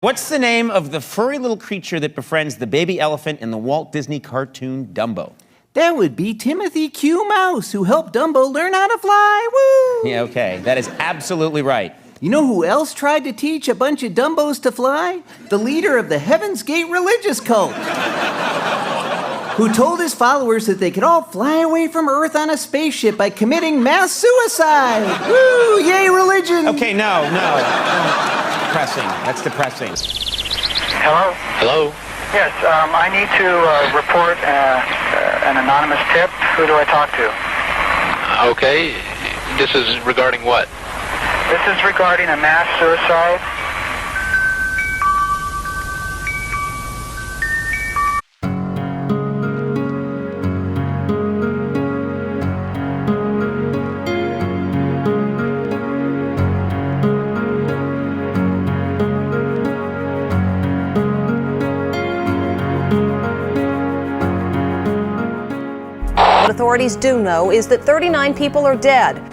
What's the name of the furry little creature that befriends the baby elephant in the Walt Disney cartoon Dumbo? That would be Timothy Q. Mouse, who helped Dumbo learn how to fly. Woo! Yeah, okay, that is absolutely right. You know who else tried to teach a bunch of Dumbos to fly? The leader of the Heaven's Gate religious cult, who told his followers that they could all fly away from Earth on a spaceship by committing mass suicide. Woo! Yay, religion! Okay, no. Depressing. That's depressing. Hello? Hello? Yes, I need to report an anonymous tip. Who do I talk to? Okay. This is regarding what? This is regarding a mass suicide. What authorities do know is that 39 people are dead.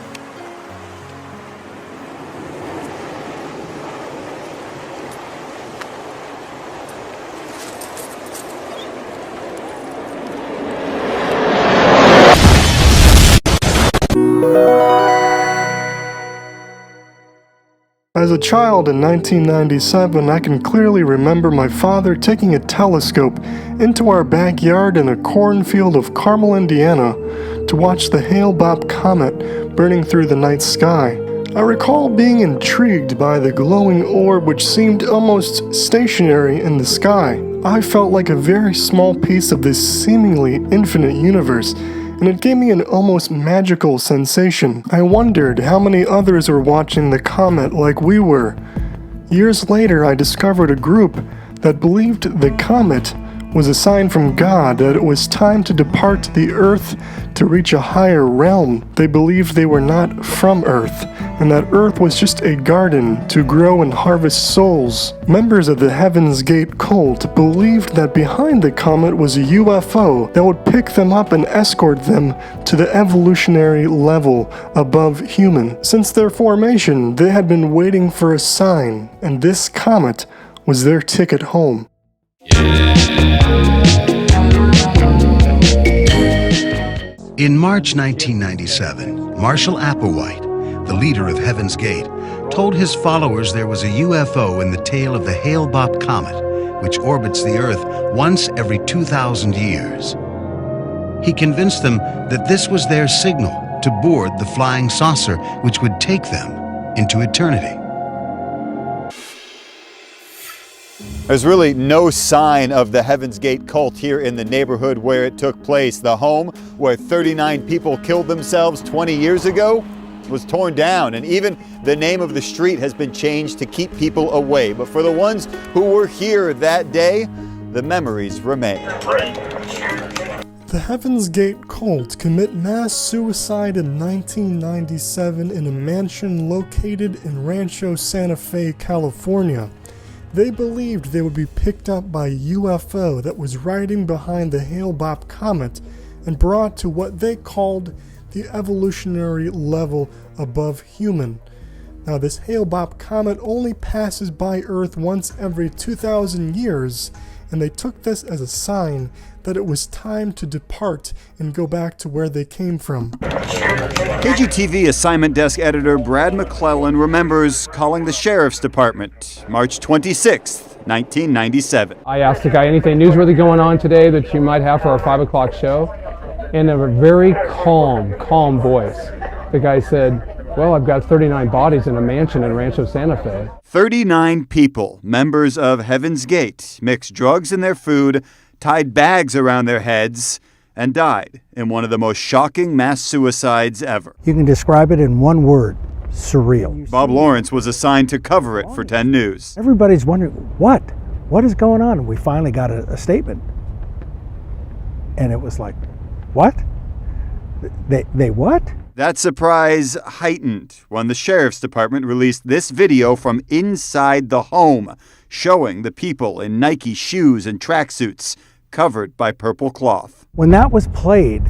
As a child in 1997, I can clearly remember my father taking a telescope into our backyard in a cornfield of Carmel, Indiana, to watch the Hale-Bopp comet burning through the night sky. I recall being intrigued by the glowing orb which seemed almost stationary in the sky. I felt like a very small piece of this seemingly infinite universe, and it gave me an almost magical sensation. I wondered how many others were watching the comet like we were. Years later, I discovered a group that believed the comet was a sign from God that it was time to depart the Earth to reach a higher realm. They believed they were not from Earth, and that Earth was just a garden to grow and harvest souls. Members of the Heaven's Gate cult believed that behind the comet was a UFO that would pick them up and escort them to the evolutionary level above human. Since their formation, they had been waiting for a sign, and this comet was their ticket home. In March 1997, Marshall Applewhite, the leader of Heaven's Gate, told his followers there was a UFO in the tail of the Hale-Bopp comet, which orbits the Earth once every 2,000 years. He convinced them that this was their signal to board the flying saucer which would take them into eternity. There's really no sign of the Heaven's Gate cult here in the neighborhood where it took place. The home where 39 people killed themselves 20 years ago was torn down, and even the name of the street has been changed to keep people away. But for the ones who were here that day, the memories remain. The Heaven's Gate cult commit mass suicide in 1997 in a mansion located in Rancho Santa Fe, California. They believed they would be picked up by a UFO that was riding behind the Hale-Bopp comet and brought to what they called the evolutionary level above human. Now, this Hale-Bopp comet only passes by Earth once every 2,000 years, and they took this as a sign that it was time to depart and go back to where they came from. KGTV assignment desk editor Brad McClellan remembers calling the sheriff's department March 26, 1997. I asked the guy, anything newsworthy going on today that you might have for our 5 o'clock show? And in a very calm voice, the guy said, well, I've got 39 bodies in a mansion in Rancho Santa Fe. 39 people, members of Heaven's Gate, mixed drugs in their food, tied bags around their heads, and died in one of the most shocking mass suicides ever. You can describe it in one word: surreal. Bob Lawrence was assigned to cover it for 10 News. Everybody's wondering, what is going on? And we finally got a statement. And it was like, what? They what? That surprise heightened when the sheriff's department released this video from inside the home, showing the people in Nike shoes and tracksuits covered by purple cloth. When that was played,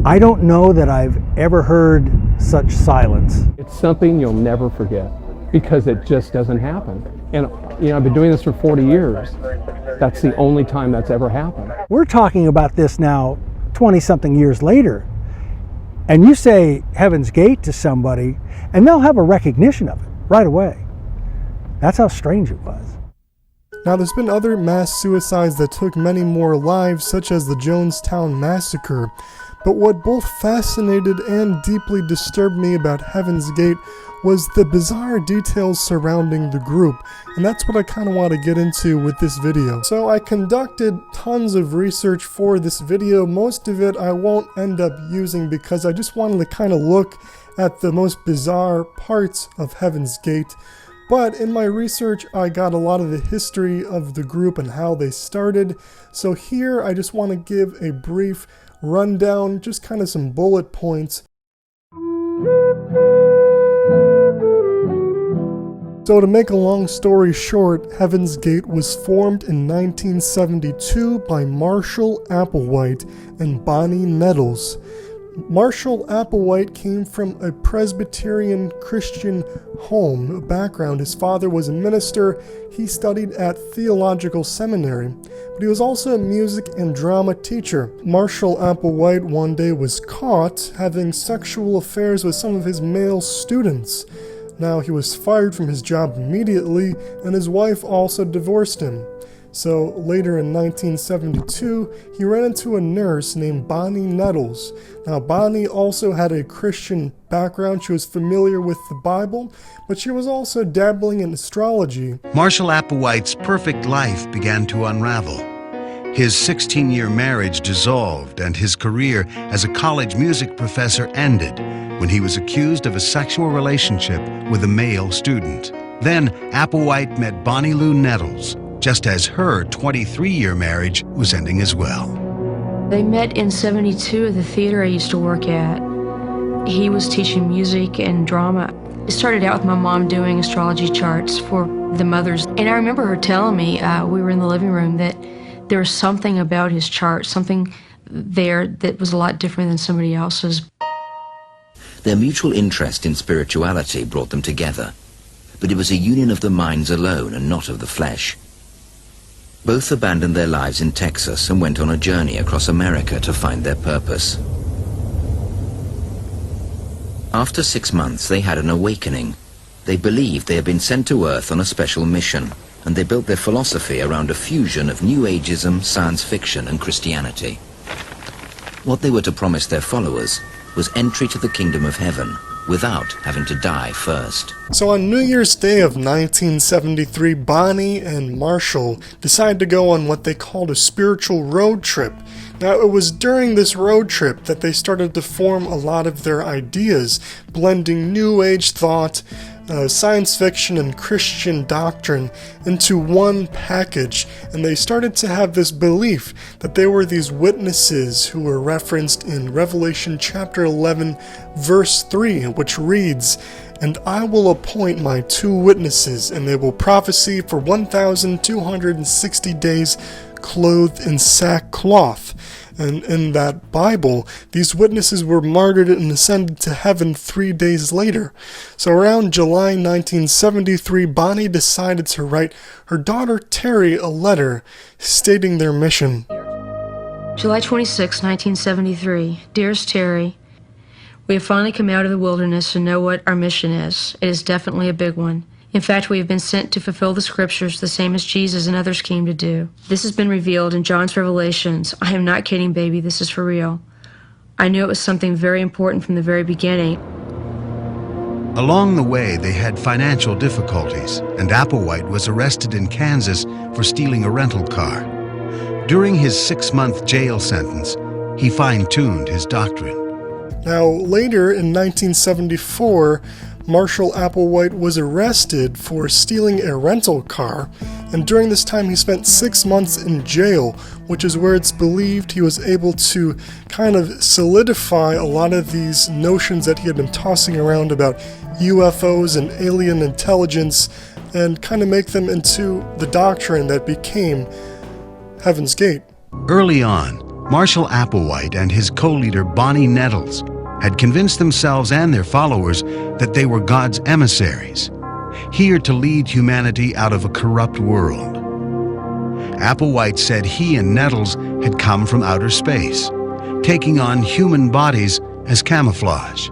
I don't know that I've ever heard such silence. It's something you'll never forget because it just doesn't happen. And I've been doing this for 40 years. That's the only time that's ever happened. We're talking about this now 20-something years later, and you say Heaven's Gate to somebody, and they'll have a recognition of it right away. That's how strange it was. Now, there's been other mass suicides that took many more lives, such as the Jonestown Massacre, but what both fascinated and deeply disturbed me about Heaven's Gate was the bizarre details surrounding the group, and that's what I kind of want to get into with this video. So I conducted tons of research for this video. Most of it I won't end up using because I just wanted to kind of look at the most bizarre parts of Heaven's Gate. But in my research, I got a lot of the history of the group and how they started. So here I just want to give a brief rundown, just kind of some bullet points. So to make a long story short, Heaven's Gate was formed in 1972 by Marshall Applewhite and Bonnie Nettles. Marshall Applewhite came from a Presbyterian Christian home background. His father was a minister. He studied at theological seminary, but he was also a music and drama teacher. Marshall Applewhite one day was caught having sexual affairs with some of his male students. Now, he was fired from his job immediately, and his wife also divorced him. So later in 1972, he ran into a nurse named Bonnie Nettles. Now, Bonnie also had a Christian background. She was familiar with the Bible, but she was also dabbling in astrology. Marshall Applewhite's perfect life began to unravel. His 16-year marriage dissolved, and his career as a college music professor ended when he was accused of a sexual relationship with a male student. Then Applewhite met Bonnie Lou Nettles, just as her 23-year marriage was ending as well. They met in '72 at the theater I used to work at. He was teaching music and drama. It started out with my mom doing astrology charts for the mothers. And I remember her telling me, we were in the living room, that there was something about his chart, something there that was a lot different than somebody else's. Their mutual interest in spirituality brought them together, but it was a union of the minds alone and not of the flesh. Both abandoned their lives in Texas and went on a journey across America to find their purpose. After 6 months, they had an awakening. They believed they had been sent to Earth on a special mission, and they built their philosophy around a fusion of New Ageism, science fiction, and Christianity. What they were to promise their followers was entry to the kingdom of heaven without having to die first. So on New Year's Day of 1973, Bonnie and Marshall decided to go on what they called a spiritual road trip. Now, it was during this road trip that they started to form a lot of their ideas, blending New Age thought, science fiction, and Christian doctrine into one package, and they started to have this belief that they were these witnesses who were referenced in Revelation chapter 11, verse 3, which reads, "And I will appoint my 2 witnesses, and they will prophesy for 1,260 days, clothed in sackcloth." And in that Bible, these witnesses were martyred and ascended to heaven 3 days later. So around July 1973, Bonnie decided to write her daughter Terry a letter stating their mission. July 26, 1973. Dearest Terry, we have finally come out of the wilderness and know what our mission is. It is definitely a big one. In fact, we have been sent to fulfill the scriptures the same as Jesus and others came to do. This has been revealed in John's Revelations. I am not kidding, baby. This is for real. I knew it was something very important from the very beginning. Along the way, they had financial difficulties, and Applewhite was arrested in Kansas for stealing a rental car. During his 6-month jail sentence, he fine-tuned his doctrine. Now, later in 1974, Marshall Applewhite was arrested for stealing a rental car, and during this time he spent 6 months in jail, which is where it's believed he was able to kind of solidify a lot of these notions that he had been tossing around about UFOs and alien intelligence, and kind of make them into the doctrine that became Heaven's Gate. Early on, Marshall Applewhite and his co-leader Bonnie Nettles had convinced themselves and their followers that they were God's emissaries. here to lead humanity out of a corrupt world. Applewhite said he and Nettles had come from outer space, taking on human bodies as camouflage.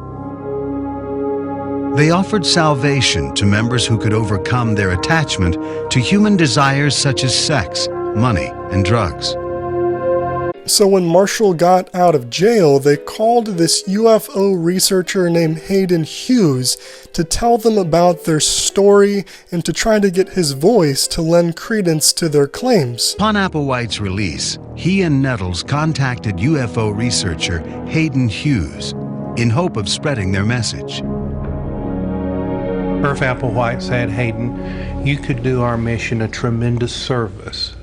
They offered salvation to members who could overcome their attachment to human desires such as sex, money, and drugs. So when Marshall got out of jail, they called this UFO researcher named Hayden Hughes to tell them about their story and to try to get his voice to lend credence to their claims. Upon Applewhite's release, he and Nettles contacted UFO researcher Hayden Hughes in hope of spreading their message. Irv Applewhite said, "Hayden, you could do our mission a tremendous service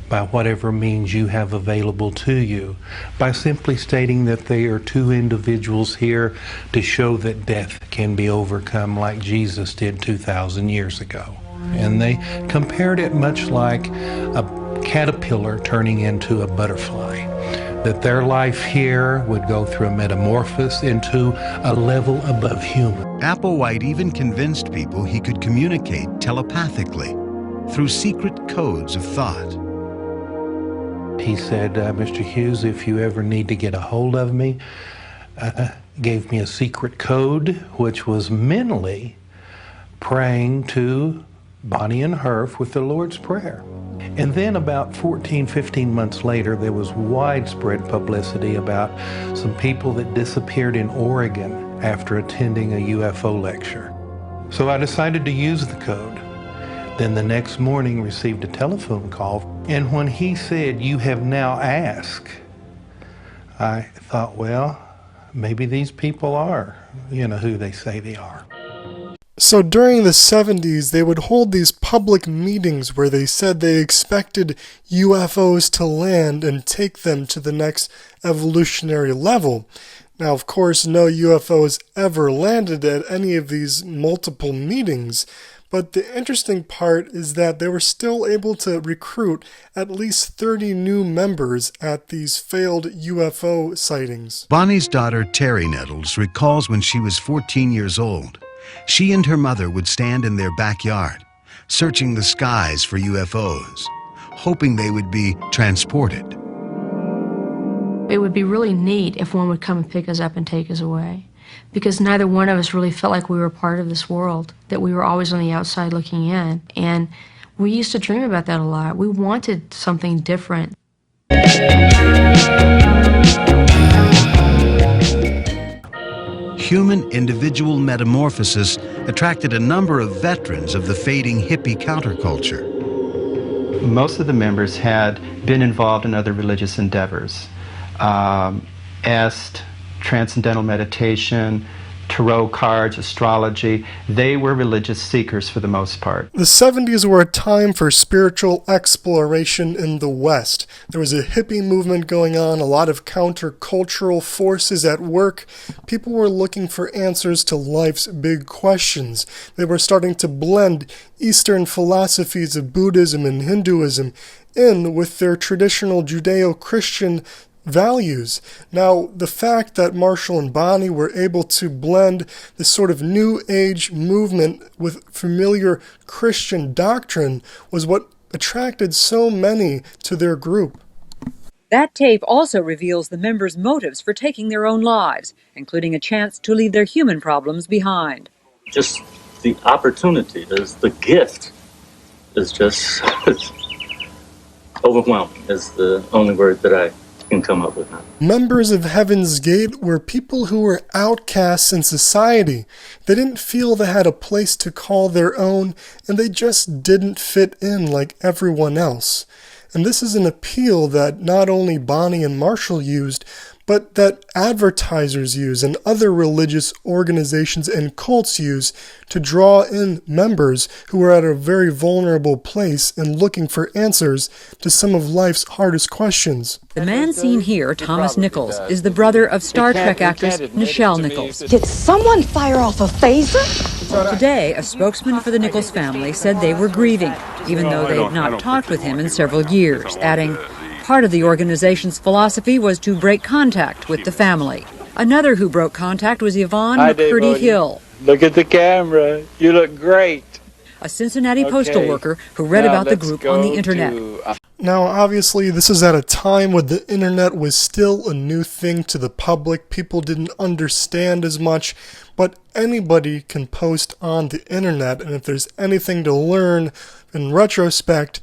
by whatever means you have available to you, by simply stating that there are two individuals here to show that death can be overcome like Jesus did 2,000 years ago." And they compared it much like a caterpillar turning into a butterfly, that their life here would go through a metamorphosis into a level above human. Applewhite even convinced people he could communicate telepathically through secret codes of thought. He said, "Mr. Hughes, if you ever need to get a hold of me," gave me a secret code, which was mentally praying to Bonnie and Herf with the Lord's Prayer. And then about 14, 15 months later, there was widespread publicity about some people that disappeared in Oregon after attending a UFO lecture. So I decided to use the code. Then the next morning received a telephone call, and when he said, "You have now asked," I thought, well, maybe these people are, who they say they are. So during the 70s, they would hold these public meetings where they said they expected UFOs to land and take them to the next evolutionary level. Now, of course, no UFOs ever landed at any of these multiple meetings, but the interesting part is that they were still able to recruit at least 30 new members at these failed UFO sightings. Bonnie's daughter, Terry Nettles, recalls when she was 14 years old. She and her mother would stand in their backyard, searching the skies for UFOs, hoping they would be transported. It would be really neat if one would come and pick us up and take us away, because neither one of us really felt like we were part of this world, that we were always on the outside looking in. And we used to dream about that a lot. We wanted something different. Human individual metamorphosis attracted a number of veterans of the fading hippie counterculture. Most of the members had been involved in other religious endeavors. Est, transcendental meditation, tarot cards, astrology. They were religious seekers for the most part. The 70s were a time for spiritual exploration in the West. There was a hippie movement going on, a lot of countercultural forces at work. People were looking for answers to life's big questions. They were starting to blend Eastern philosophies of Buddhism and Hinduism in with their traditional Judeo-Christian values. Now, the fact that Marshall and Bonnie were able to blend this sort of New Age movement with familiar Christian doctrine was what attracted so many to their group. That tape also reveals the members' motives for taking their own lives, including a chance to leave their human problems behind. Just the opportunity, the gift is just overwhelming is the only word that I can come up with now. Members of Heaven's Gate were people who were outcasts in society. They didn't feel they had a place to call their own, and they just didn't fit in like everyone else. And this is an appeal that not only Bonnie and Marshall used, but that advertisers use and other religious organizations and cults use to draw in members who are at a very vulnerable place and looking for answers to some of life's hardest questions. The man seen here, Thomas Nichols, is the brother of Star Trek actress Nichelle Nichols. Did someone fire off a phaser? Today, a spokesman for the Nichols family said they were grieving, even though they had not talked with him in several years, adding, part of the organization's philosophy was to break contact with the family. Another who broke contact was Yvonne McCurdy Hill. Look at the camera. You look great. A Cincinnati postal worker who read about the group on the internet. Now, obviously, this is at a time when the internet was still a new thing to the public. People didn't understand as much, but anybody can post on the internet, and if there's anything to learn in retrospect,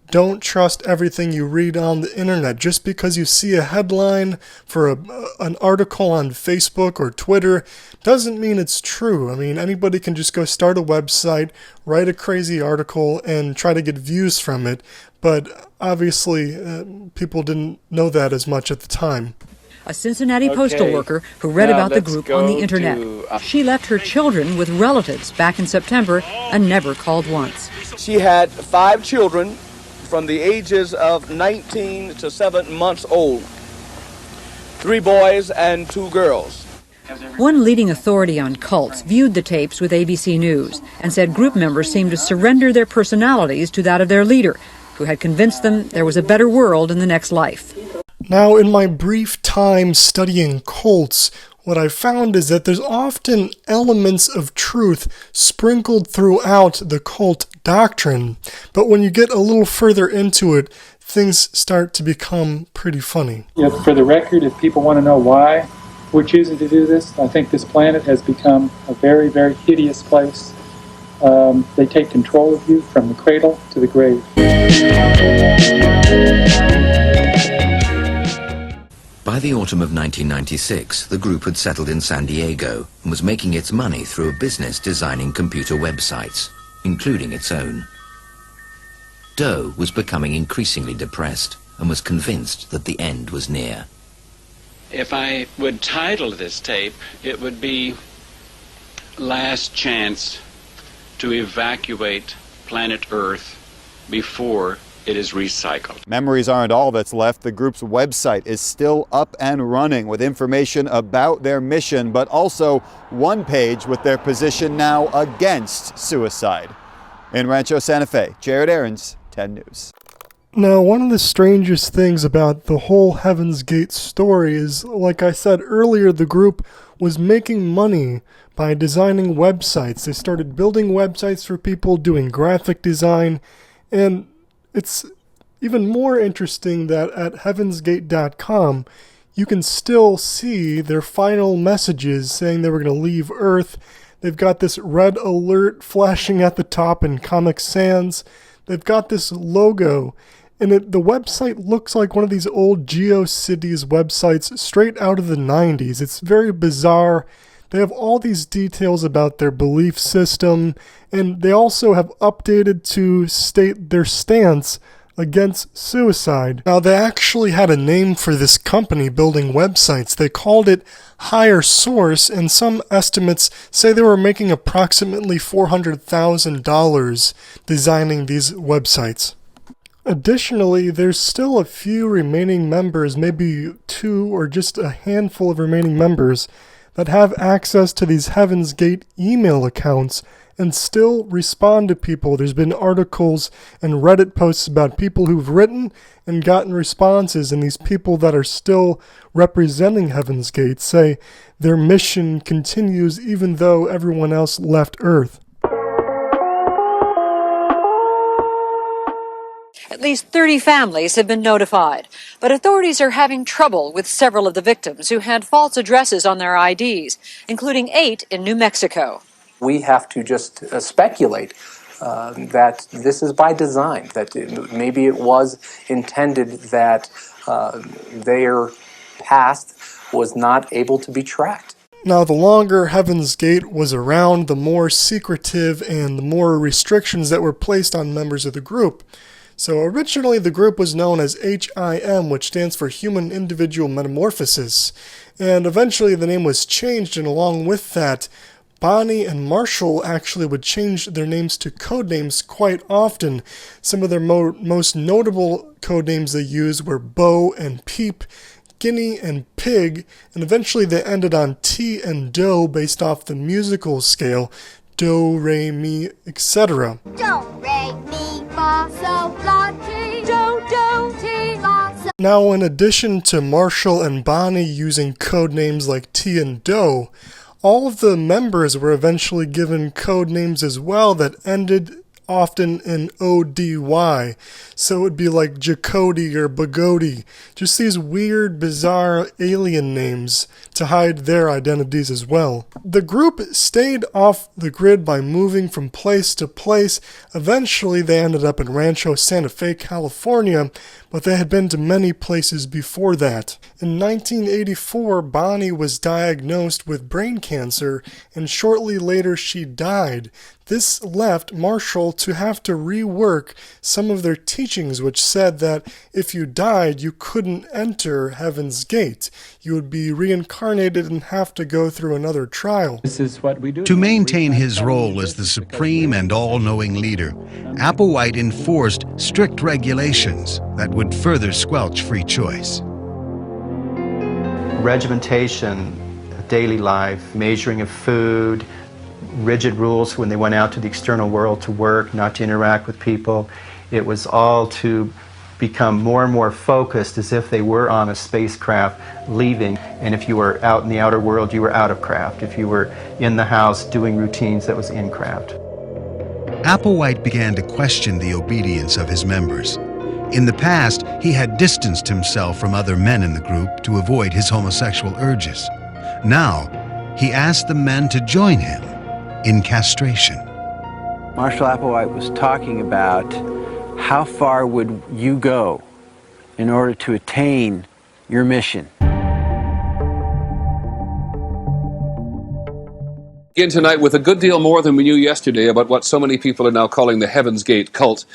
don't trust everything you read on the internet. Just because you see a headline for an article on Facebook or Twitter doesn't mean it's true. I mean, anybody can just go start a website, write a crazy article, and try to get views from it. But obviously, people didn't know that as much at the time. A Cincinnati postal worker who read about the group on the internet. She left her children with relatives back in September and never called once. She had 5 children from the ages of 19 to 7 months old. 3 boys and 2 girls. One leading authority on cults viewed the tapes with ABC News and said group members seemed to surrender their personalities to that of their leader, who had convinced them there was a better world in the next life. Now, in my brief time studying cults, what I found is that there's often elements of truth sprinkled throughout the cult doctrine, but when you get a little further into it, things start to become pretty funny. For the record, if people want to know why we're choosing to do this, I think this planet has become a very, very hideous place. They take control of you from the cradle to the grave. By the autumn of 1996, the group had settled in San Diego and was making its money through a business designing computer websites, including its own. Doe was becoming increasingly depressed and was convinced that the end was near. If I would title this tape, it would be Last Chance to Evacuate Planet Earth Before It is Recycled. Memories aren't all that's left. The group's website is still up and running with information about their mission, but also one page with their position now against suicide. In Rancho Santa Fe, Jared Aarons, 10 News. Now, one of the strangest things about the whole Heaven's Gate story is, like I said earlier, the group was making money by designing websites. They started building websites for people, doing graphic design, and it's even more interesting that at heavensgate.com, you can still see their final messages saying they were going to leave Earth. They've got this red alert flashing at the top in Comic Sans. They've got this logo, and the website looks like one of these old GeoCities websites straight out of the 90s. It's very bizarre. They have all these details about their belief system, and they also have updated to state their stance against suicide. Now, they actually had a name for this company building websites. They called it Higher Source, and some estimates say they were making approximately $400,000 designing these websites. Additionally, there's still a few remaining members, maybe 2 or just a handful of remaining members, that have access to these Heaven's Gate email accounts and still respond to people. There's been articles and Reddit posts about people who've written and gotten responses, and these people that are still representing Heaven's Gate say their mission continues even though everyone else left Earth. At least 30 families have been notified, but authorities are having trouble with several of the victims who had false addresses on their IDs, including 8 in New Mexico. We have to just speculate that this is by design, that maybe it was intended that their past was not able to be tracked. Now, the longer Heaven's Gate was around, the more secretive and the more restrictions that were placed on members of the group. So originally the group was known as HIM, which stands for Human Individual Metamorphosis, and eventually the name was changed, and along with that, Bonnie and Marshall actually would change their names to codenames quite often. Some of their most notable codenames they used were Bo and Peep, Guinea and Pig, and eventually they ended on T and Do based off the musical scale, Do, Re, Mi, etc. Do, Re, Mi, Fa, Sol, La, Ti, Do, Do, Ti, La, Sol. Now, in addition to Marshall and Bonnie using codenames like T and Do, All of the members were eventually given code names as well that ended often in ODY, so it would be like Jacody or Bagody, just these weird, bizarre alien names to hide their identities as well. The group stayed off the grid by moving from place to place. Eventually they ended up in Rancho Santa Fe, California, but they had been to many places before that. In 1984, Bonnie was diagnosed with brain cancer, and shortly later she died. This left Marshall to have to rework some of their teachings, which said that if you died, you couldn't enter Heaven's Gate. You would be reincarnated and have to go through another trial. This is what we do. To maintain his role as the supreme and all-knowing leader, Applewhite enforced strict regulations that would further squelch free choice. Regimentation, daily life, measuring of food, rigid rules when they went out to the external world to work, not to interact with people. It was all to become more and more focused as if they were on a spacecraft leaving, and if you were out in the outer world, you were out of craft. If you were in the house doing routines, that was in craft. Applewhite began to question the obedience of his members. In the past, he had distanced himself from other men in the group to avoid his homosexual urges. Now, he asked the men to join him in castration. Marshall Applewhite was talking about how far would you go in order to attain your mission. Again tonight with a good deal more than we knew yesterday about what so many people are now calling the Heaven's Gate cult.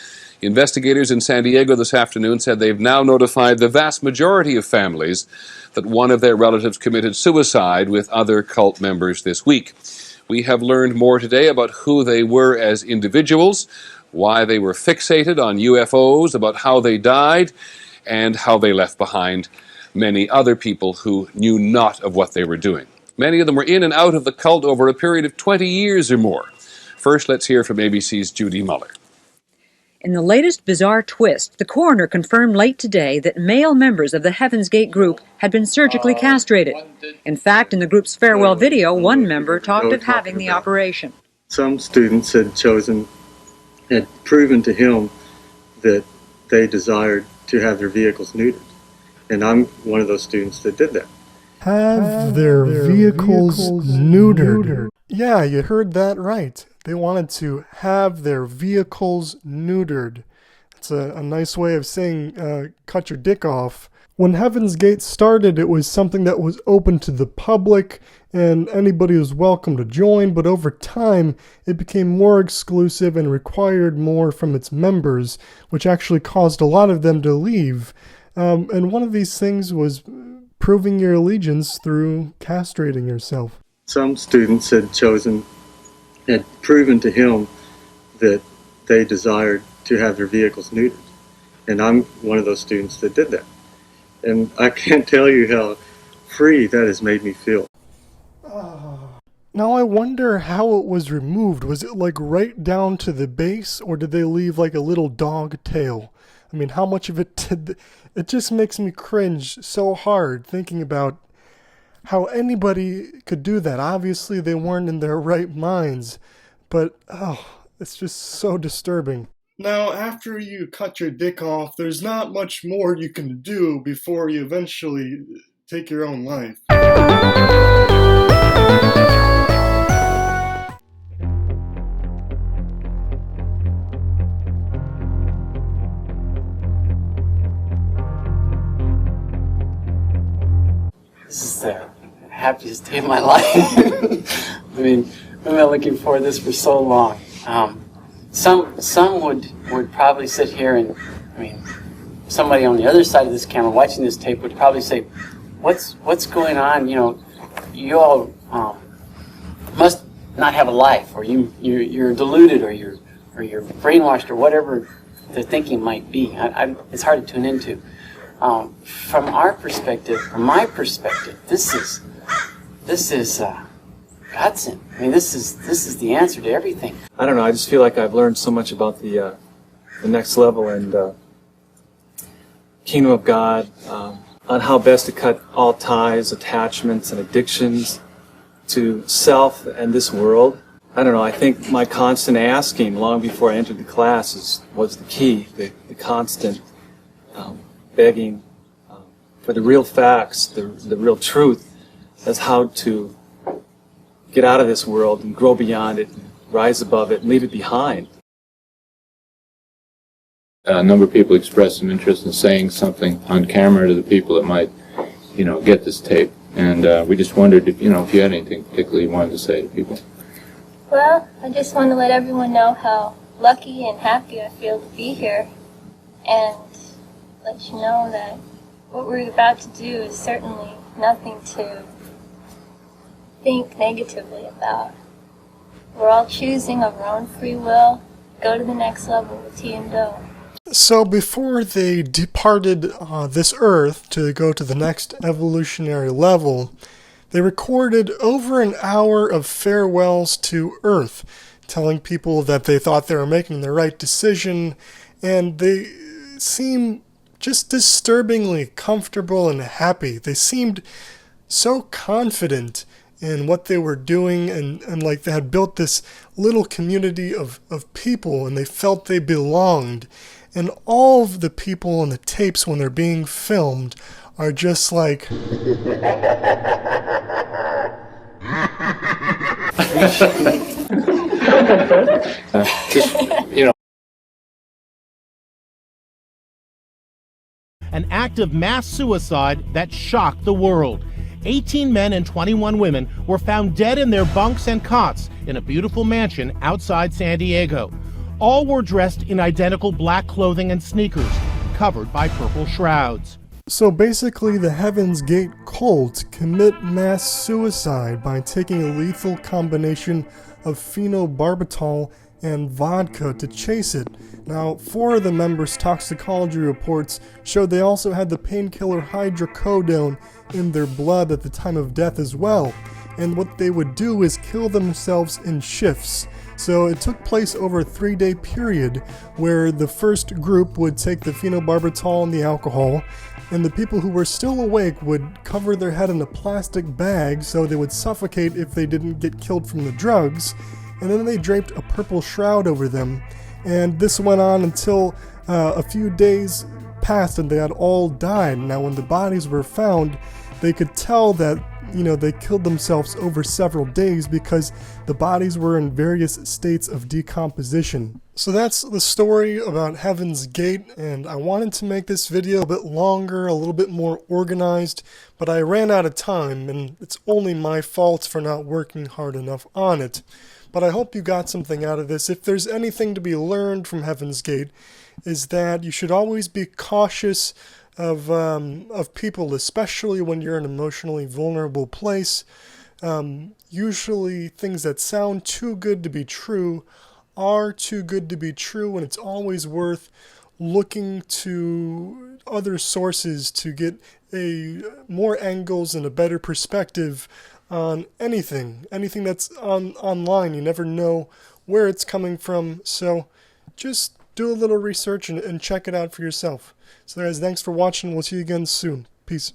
Investigators in San Diego this afternoon said they've now notified the vast majority of families that one of their relatives committed suicide with other cult members this week. We have learned more today about who they were as individuals, why they were fixated on UFOs, about how they died, and how they left behind many other people who knew not of what they were doing. Many of them were in and out of the cult over a period of 20 years or more. First, let's hear from ABC's Judy Muller. In the latest bizarre twist, the coroner confirmed late today that male members of the Heaven's Gate group had been surgically castrated. In fact, in the group's farewell video, one member talked of having the operation. Some students had proven to him that they desired to have their vehicles neutered. And I'm one of those students that did that. Have their vehicles neutered. Yeah, you heard that right. They wanted to have their vehicles neutered. It's a nice way of saying cut your dick off. When Heaven's Gate started, it was something that was open to the public and anybody was welcome to join, but over time it became more exclusive and required more from its members, which actually caused a lot of them to leave. And one of these things was proving your allegiance through castrating yourself. Some students had proven to him that they desired to have their vehicles neutered. And I'm one of those students that did that. And I can't tell you how free that has made me feel. Now I wonder how it was removed. Was it like right down to the base, or did they leave like a little dog tail? I mean, how much of it did... It just makes me cringe so hard thinking about how anybody could do that. Obviously, they weren't in their right minds, but, it's just so disturbing. Now, after you cut your dick off, there's not much more you can do before you eventually take your own life. This is the happiest day of my life. I mean, I've been looking for this for so long. Some would probably sit here and, I mean, somebody on the other side of this camera watching this tape would probably say, what's going on? You know, you all must not have a life, or you're deluded, or you're brainwashed, or whatever the thinking might be. It's hard to tune into. From our perspective, from my perspective, this is godsend. I mean, this is the answer to everything. I don't know. I just feel like I've learned so much about the next level and kingdom of God, on how best to cut all ties, attachments, and addictions, to self and this world. I don't know, I think my constant asking long before I entered the class was the key, the constant begging for the real facts, the real truth as how to get out of this world and grow beyond it, and rise above it, and leave it behind. A number of people expressed some interest in saying something on camera to the people that might, get this tape. And we just wondered if you had anything particularly you wanted to say to people. Well, I just want to let everyone know how lucky and happy I feel to be here, and let you know that what we're about to do is certainly nothing to think negatively about. We're all choosing of our own free will, go to the next level with tea and dough. So before they departed this Earth to go to the next evolutionary level, they recorded over an hour of farewells to Earth, telling people that they thought they were making the right decision, and they seemed just disturbingly comfortable and happy. They seemed so confident in what they were doing, and like they had built this little community of people, and they felt they belonged. And all of the people on the tapes when they're being filmed are just like... An act of mass suicide that shocked the world. 18 men and 21 women were found dead in their bunks and cots in a beautiful mansion outside San Diego. All were dressed in identical black clothing and sneakers, covered by purple shrouds. So basically, the Heaven's Gate cult commit mass suicide by taking a lethal combination of phenobarbital and vodka to chase it. Now, 4 of the members' toxicology reports showed they also had the painkiller hydrocodone in their blood at the time of death as well. And what they would do is kill themselves in shifts. So it took place over a 3-day period where the first group would take the phenobarbital and the alcohol, and the people who were still awake would cover their head in a plastic bag so they would suffocate if they didn't get killed from the drugs, and then they draped a purple shroud over them. And this went on until a few days passed and they had all died. Now when the bodies were found, they could tell that they killed themselves over several days because the bodies were in various states of decomposition. So that's the story about Heaven's Gate, and I wanted to make this video a bit longer, a little bit more organized, but I ran out of time, and it's only my fault for not working hard enough on it. But I hope you got something out of this. If there's anything to be learned from Heaven's Gate, is that you should always be cautious of people, especially when you're in an emotionally vulnerable place. Usually things that sound too good to be true are too good to be true, and it's always worth looking to other sources to get more angles and a better perspective on anything that's online. You never know where it's coming from, so just do a little research and check it out for yourself. So guys, thanks for watching. We'll see you again soon. Peace.